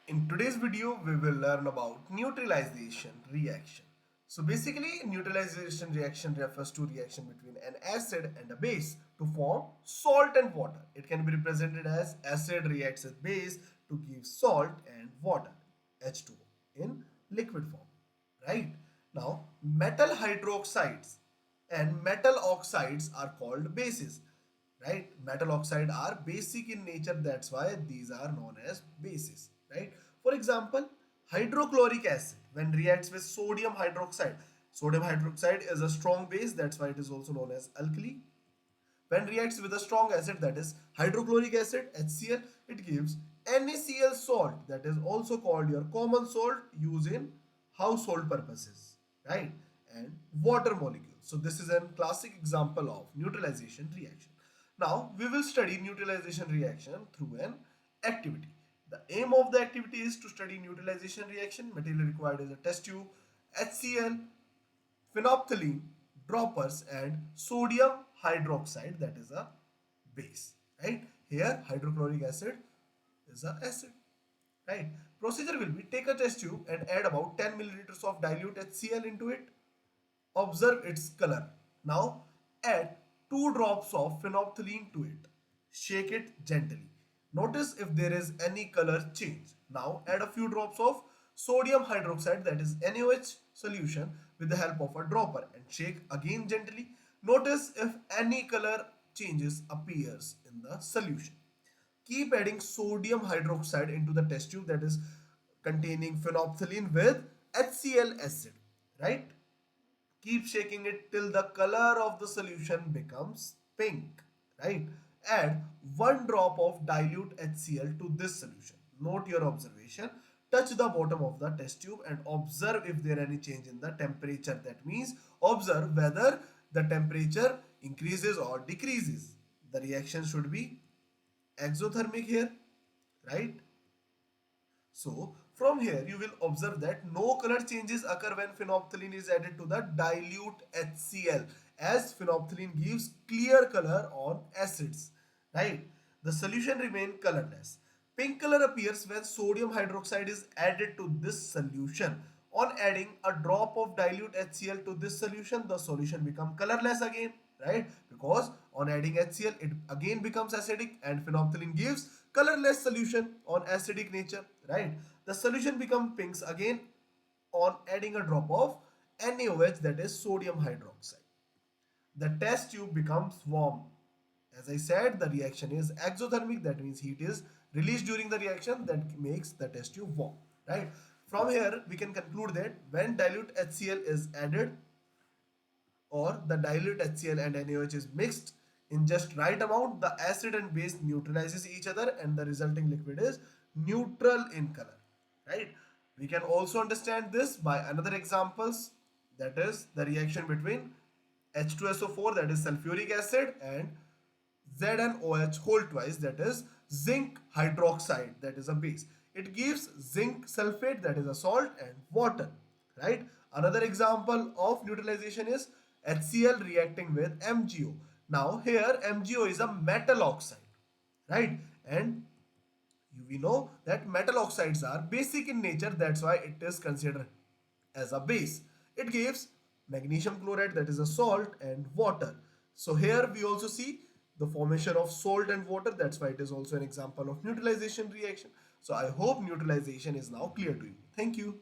In today's video, we will learn about neutralization reaction. So basically, neutralization reaction refers to reaction between an acid and a base to form salt and water. It can be represented as acid reacts with base to give salt and water, H2O, in liquid form. Right? Now, metal hydroxides and metal oxides are called bases. Right? Metal oxide are basic in nature, that's why these are known as bases. Right? For example, hydrochloric acid when reacts with sodium hydroxide is a strong base, that's why it is also known as alkali. When reacts with a strong acid, that is hydrochloric acid, HCl, it gives NaCl salt, that is also called your common salt used in household purposes, right? And water molecules. So this is a classic example of neutralization reaction. Now we will study neutralization reaction through an activity. The aim of the activity is to study neutralization reaction. Material required is a test tube, HCl, phenolphthalein, droppers, and sodium hydroxide, that is a base. Right? Here hydrochloric acid is a acid. Right? Procedure will be take a test tube and add about 10 milliliters of dilute HCl into it. Observe its color. Now add 2 drops of phenolphthalein to it. Shake it gently. Notice if there is any color change. Now add a few drops of sodium hydroxide, that is NaOH solution, with the help of a dropper and shake again gently. Notice if any color changes appears in the solution. Keep adding sodium hydroxide into the test tube, that is containing phenolphthalein with HCl acid, right? Keep shaking it till the color of the solution becomes pink, right? Add 1 drop of dilute HCl to this solution. Note your observation. Touch the bottom of the test tube and observe if there any change in the temperature. That means observe whether the temperature increases or decreases. The reaction should be exothermic here, right? So from here you will observe that no color changes occur when phenolphthalein is added to the dilute HCl, as phenolphthalein gives clear color on acids, right? The solution remain colorless. Pink color appears when sodium hydroxide is added to this solution. On adding a drop of dilute HCl to this solution, the solution become colorless again, right? Because on adding HCl, it again becomes acidic and phenolphthalein gives colorless solution on acidic nature, right? The solution become pinks again on adding a drop of NaOH, that is sodium hydroxide. The test tube becomes warm. As I said, the reaction is exothermic, that means heat is released during the reaction that makes the test tube warm, right? From here, we can conclude that when dilute HCl is added or the dilute HCl and NaOH is mixed in just right amount, the acid and base neutralizes each other and the resulting liquid is neutral in color, right? We can also understand this by another examples, that is the reaction between H2SO4, that is sulfuric acid, and ZnOH whole twice, that is zinc hydroxide, that is a base. It gives zinc sulfate, that is a salt, and water, right? Another example of neutralization is HCl reacting with MgO. Now here MgO is a metal oxide, right? And we know that metal oxides are basic in nature, that's why it is considered as a base. It gives magnesium chloride, that is a salt, and water. So here we also see the formation of salt and water, that's why it is also an example of neutralization reaction. So I hope neutralization is now clear to you. Thank you.